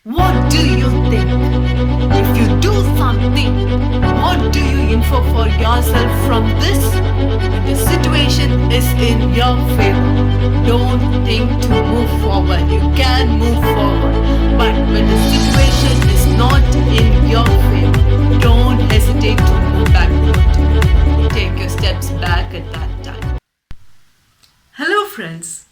What do you think? If you do something, what do you infer for yourself from this? When the situation is in your favor, don't think to move forward. You can move forward. But when the situation is not in your favor, don't hesitate to move backward. Take your steps back at that time. Hello, friends.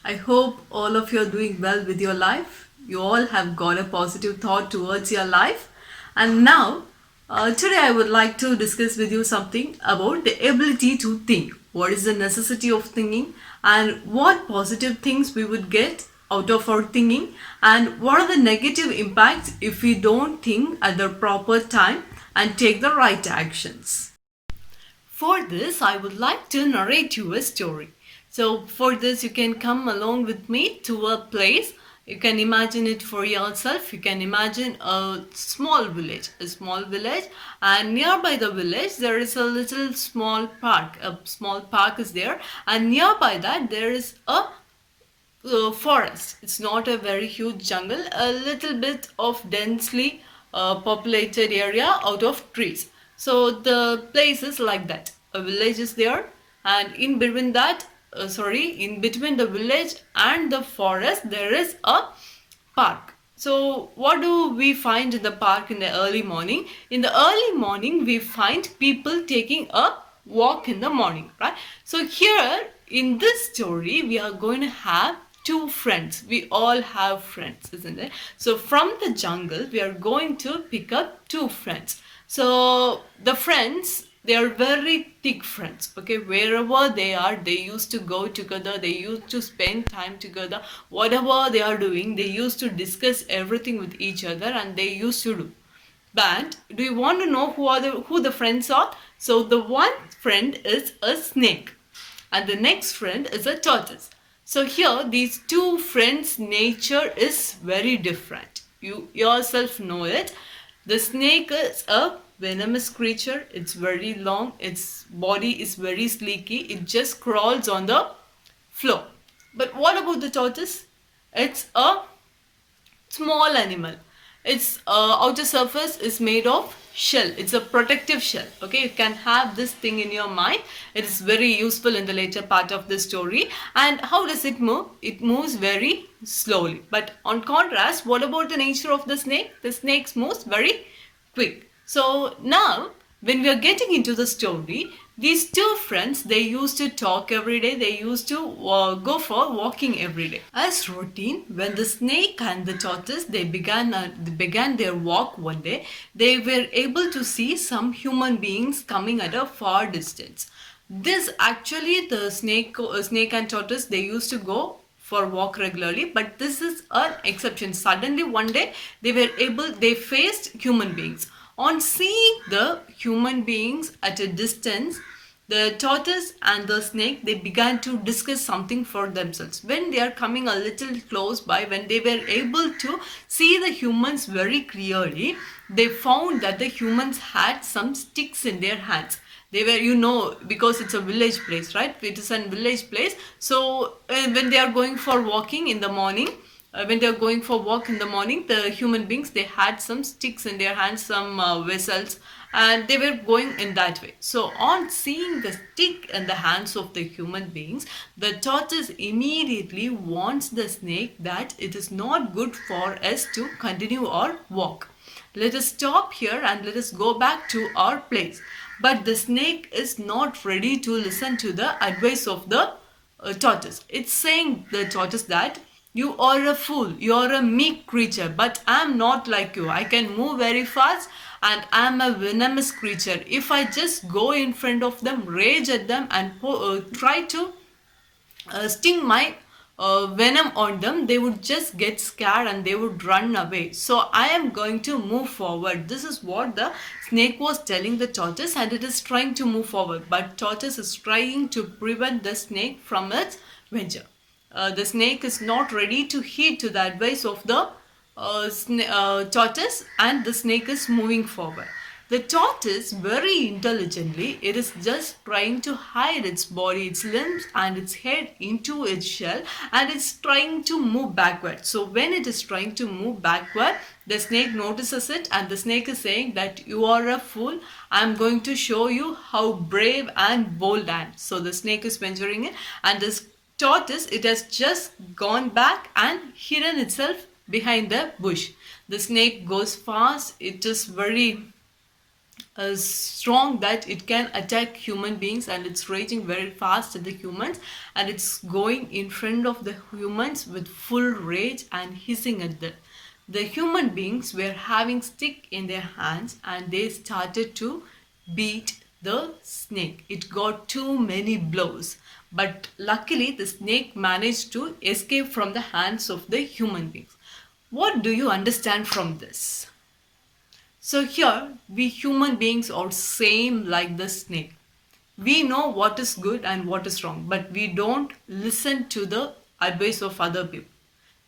I hope all of you are doing well with your life. You all have got a positive thought towards your life. And now, today I would like to discuss with you something about the ability to think. What is the necessity of thinking, and what positive things we would get out of our thinking, and what are the negative impacts if we don't think at the proper time and take the right actions. For this, I would like to narrate you a story. So for this, you can come along with me to a place. You can imagine it for yourself. You can imagine a small village, and nearby the village, there is a little small park. A small park is there, and nearby that, there is a forest. It's not a very huge jungle, a little bit of densely populated area out of trees. So the place is like that. A village is there, and in between that, in between the village and the forest, there is a park. So what do we find in the park in the early morning? In the early morning, we find people taking a walk in the morning, right? So here in this story, we are going to have two friends. We all have friends, isn't it? So from the jungle, we are going to pick up two friends. So the friends, they are very thick friends. Okay, wherever they are, they used to go together, they used to spend time together. Whatever they are doing, they used to discuss everything with each other, and they used to do. But do you want to know who the friends are? So the one friend is a snake, and the next friend is a tortoise. So here, these two friends' nature is very different. You yourself know it. The snake is a venomous creature. It's very long. Its body is very sleeky. It just crawls on the floor. But what about the tortoise? It's a small animal. Its outer surface is made of shell. It's a protective shell. Okay, you can have this thing in your mind. It is very useful in the later part of the story. And how does it move? It moves very slowly. But on contrast, what about the nature of the snake? The snake moves very quick. So now, when we are getting into the story, these two friends, they used to talk every day. They used to go for walking every day. As routine, when the snake and the tortoise, they began their walk one day, they were able to see some human beings coming at a far distance. This actually, the snake and tortoise, they used to go for walk regularly, but this is an exception. Suddenly one day they faced human beings. On seeing the human beings at a distance, the tortoise and the snake, they began to discuss something for themselves. When they are coming a little close by, when they were able to see the humans very clearly, they found that the humans had some sticks in their hands. They were, because it's a village place, right? It is a village place. So when they are going for walking in the morning, when they are going for walk in the morning, the human beings, they had some sticks in their hands, some vessels, and they were going in that way. So on seeing the stick in the hands of the human beings, the tortoise immediately warns the snake that it is not good for us to continue our walk. Let us stop here and let us go back to our place. But the snake is not ready to listen to the advice of the tortoise. It's saying the tortoise that you are a fool, you are a meek creature, but I am not like you. I can move very fast and I am a venomous creature. If I just go in front of them, rage at them and try to sting my venom on them, they would just get scared and they would run away. So I am going to move forward. This is what the snake was telling the tortoise, and it is trying to move forward. But tortoise is trying to prevent the snake from its venture. The snake is not ready to heed to the advice of the tortoise, and the snake is moving forward. The tortoise, very intelligently, it is just trying to hide its body, its limbs and its head into its shell, and it's trying to move backward. So when it is trying to move backward, the snake notices it, and the snake is saying that you are a fool. I'm going to show you how brave and bold I am. So the snake is venturing in, and this tortoise, it has just gone back and hidden itself behind the bush. The snake goes fast. It is very strong that it can attack human beings, and it's raging very fast at the humans, and it's going in front of the humans with full rage and hissing at them. The human beings were having stick in their hands, and they started to beat the snake. It got too many blows, but luckily the snake managed to escape from the hands of the human beings. What do you understand from this? So here, we human beings are same like the snake. We know what is good and what is wrong, but we don't listen to the advice of other people.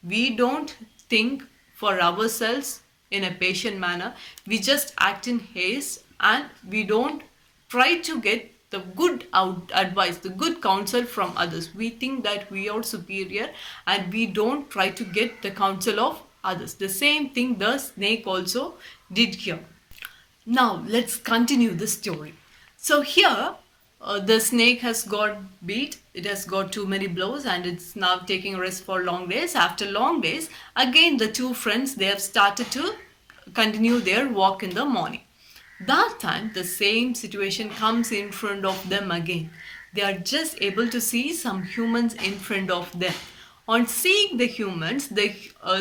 We don't think for ourselves in a patient manner. We just act in haste, and we don't try to get the good advice, the good counsel from others. We think that we are superior, and we don't try to get the counsel of others. The same thing the snake also did here. Now let's continue the story. So here the snake has got beat. It has got too many blows, and it's now taking rest for long days. After long days, again the two friends, they have started to continue their walk in the morning. That time the same situation comes in front of them again. They are just able to see some humans in front of them. On seeing the humans, the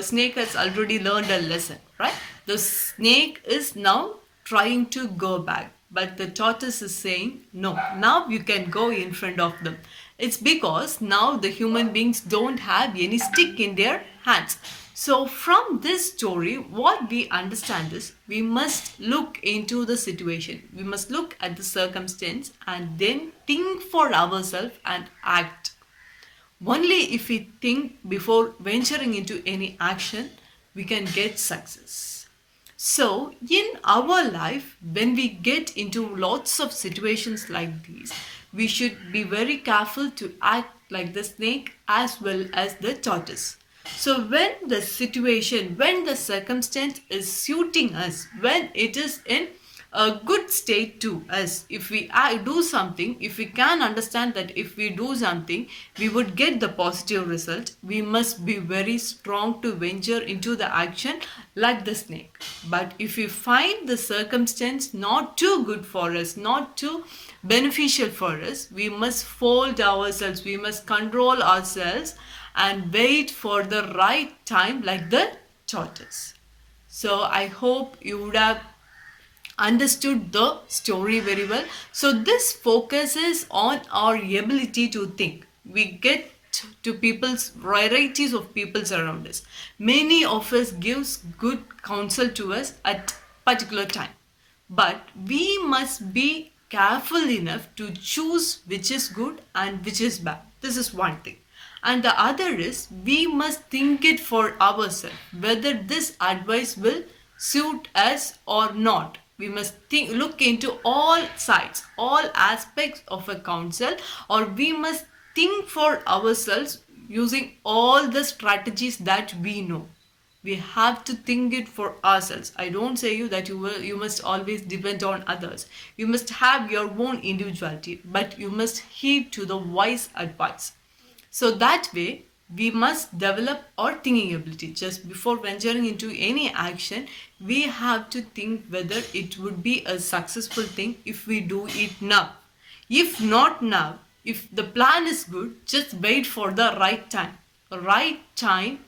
snake has already learned a lesson, right? The snake is now trying to go back, but the tortoise is saying, no, now you can go in front of them. It's because now the human beings don't have any stick in their hands. So from this story, what we understand is we must look into the situation. We must look at the circumstance and then think for ourselves and act. Only if we think before venturing into any action, we can get success. So in our life, when we get into lots of situations like these, we should be very careful to act like the snake as well as the tortoise. So when the situation, when the circumstance is suiting us, when it is in a good state to us, if we do something, if we can understand that if we do something, we would get the positive result, we must be very strong to venture into the action like the snake. But if we find the circumstance not too good for us, not too beneficial for us, we must fold ourselves, we must control ourselves and wait for the right time like the tortoise. So I hope you would have understood the story very well. So this focuses on our ability to think. We get to people's varieties of peoples around us. Many of us gives good counsel to us at particular time, but we must be careful enough to choose which is good and which is bad. This is one thing. And the other is we must think it for ourselves whether this advice will suit us or not. We must look into all sides, all aspects of a counsel, or we must think for ourselves using all the strategies that we know. We have to think it for ourselves. I don't say you that you must always depend on others. You must have your own individuality, but you must heed to the wise advice. So that way, we must develop our thinking ability. Just before venturing into any action, we have to think whether it would be a successful thing if we do it now. If not now, if the plan is good, just wait for the right time. The right time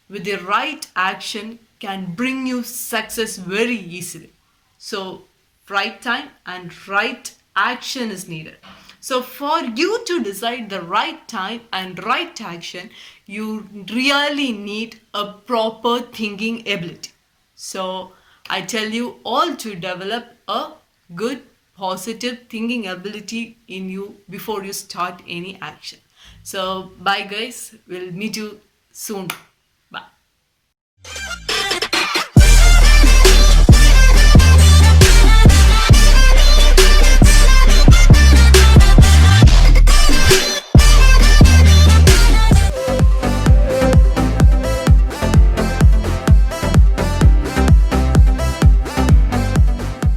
with the right action can bring you success very easily. So, right time and right action is needed. So for you to decide the right time and right action, you really need a proper thinking ability. So I tell you all to develop a good positive thinking ability in you before you start any action. So bye guys, we'll meet you soon. Bye.